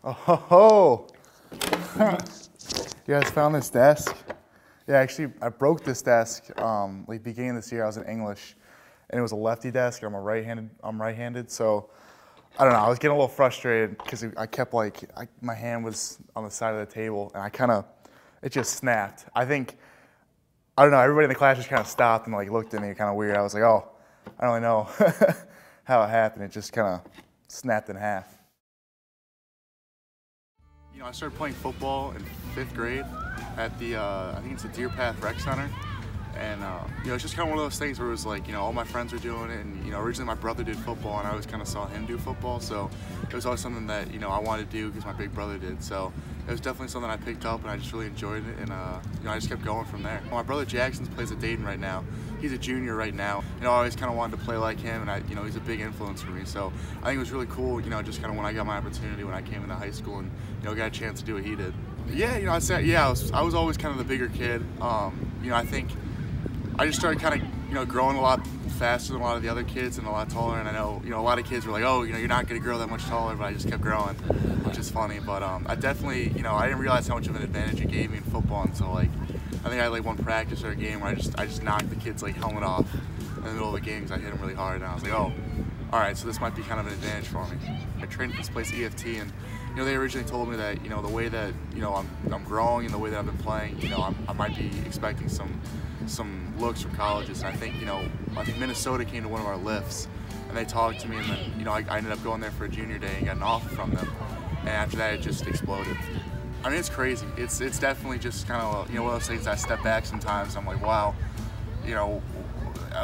Oh, ho, ho. You guys found this desk? Yeah, actually, I broke this desk like beginning of this year. I was in English, and it was a lefty desk. I'm right-handed, so I don't know. I was getting a little frustrated because I kept my hand was on the side of the table, and it just snapped. I don't know. Everybody in the class just kind of stopped and like looked at me kind of weird. I was like, oh, I don't really know how it happened. It just kind of snapped in half. You know, I started playing football in 5th grade at the, I think it's the Deer Path Rec Center. And, you know, it's just kind of one of those things where it was like, you know, all my friends were doing it. And, you know, originally my brother did football and I always kind of saw him do football. So it was always something that, you know, I wanted to do because my big brother did. So it was definitely something I picked up and I just really enjoyed it. And, you know, I just kept going from there. My brother Jackson plays at Dayton right now. He's a junior right now. You know, I always kind of wanted to play like him, and you know, he's a big influence for me. So I think it was really cool, you know, just kind of when I got my opportunity when I came into high school and, you know, got a chance to do what he did. Yeah, you know, I'd say, yeah, I was always kind of the bigger kid. You know, I think I just started kind of, you know, growing a lot faster than a lot of the other kids and a lot taller. And I know, you know, a lot of kids were like, oh, you know, you're not going to grow that much taller, but I just kept growing, which is funny. But I definitely, you know, I didn't realize how much of an advantage it gave me in football until like, I think I had like one practice or a game where I just knocked the kid's like helmet off in the middle of the game because I hit him really hard, and I was like, oh, all right, so this might be kind of an advantage for me. I trained at this place EFT, and you know, they originally told me that, you know, the way that, you know, I'm growing and the way that I've been playing, you know, I might be expecting some looks from colleges. And I think, you know, Minnesota came to one of our lifts and they talked to me, and then, you know, I ended up going there for a junior day and got an offer from them, and after that it just exploded. I mean, it's crazy. It's definitely just kind of, you know, one of those things I step back sometimes. I'm like, wow, you know,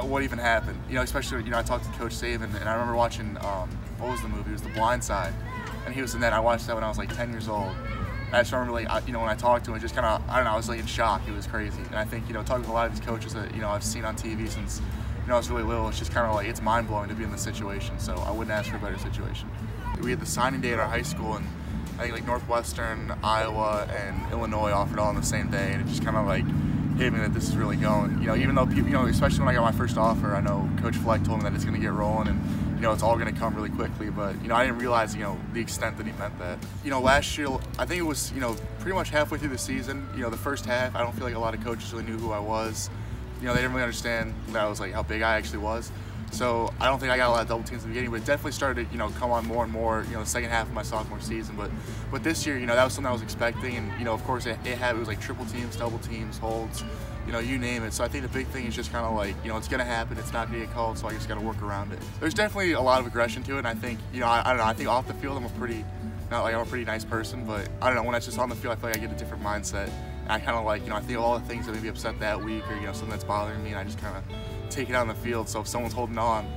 what even happened? You know, especially, you know, I talked to Coach Saban, and I remember watching, what was the movie? It was The Blind Side, and he was in that. I watched that when I was like 10 years old. I just remember, like, you know, when I talked to him, it just kind of, I don't know, I was like in shock. It was crazy. And I think, you know, talking to a lot of these coaches that, you know, I've seen on TV since, you know, I was really little, it's just kind of like, it's mind-blowing to be in this situation. So I wouldn't ask for a better situation. We had the signing day at our high school, and I think like Northwestern, Iowa, and Illinois offered all on the same day, and it just kind of like hit me that this is really going. You know, even though people, you know, especially when I got my first offer, I know Coach Fleck told me that it's going to get rolling, and you know, it's all going to come really quickly. But you know, I didn't realize, you know, the extent that he meant that. You know, last year, I think it was, you know, pretty much halfway through the season. You know, the first half, I don't feel like a lot of coaches really knew who I was. You know, they didn't really understand that I was like how big I actually was. So I don't think I got a lot of double teams in the beginning, but it definitely started to, you know, come on more and more, you know, the second half of my sophomore season. But this year, you know, that was something I was expecting, and you know, of course, it was like triple teams, double teams, holds, you know, you name it. So I think the big thing is just kind of like, you know, it's gonna happen. It's not gonna get called, so I just got to work around it. There's definitely a lot of aggression to it, and I think, you know, I don't know. I think off the field, I'm a pretty nice person, but I don't know, when it's just on the field, I feel like I get a different mindset. And I kind of like, you know, I think of all the things that maybe upset that week, or you know, something that's bothering me, and I just kind of take it out on the field. So if someone's holding on,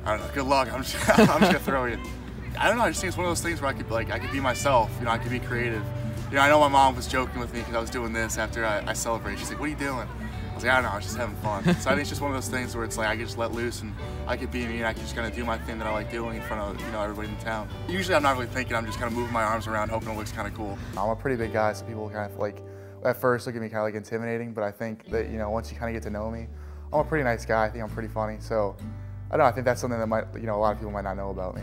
I don't know, good luck. I'm just gonna throw you. I don't know. I just think it's one of those things where I could be myself. You know, I could be creative. You know, I know my mom was joking with me because I was doing this after I celebrated. She's like, "What are you doing?" I was like, "I don't know. I was just having fun." So I think it's just one of those things where it's like I could just let loose and I could be me, and I can just kind of do my thing that I like doing in front of, you know, everybody in the town. Usually I'm not really thinking. I'm just kind of moving my arms around, hoping it looks kind of cool. I'm a pretty big guy, so people kind of like at first look at me kind of like intimidating, but I think that, you know, once you kind of get to know me, I'm a pretty nice guy. I think I'm pretty funny. So I don't know, I think that's something that might, you know, a lot of people might not know about me.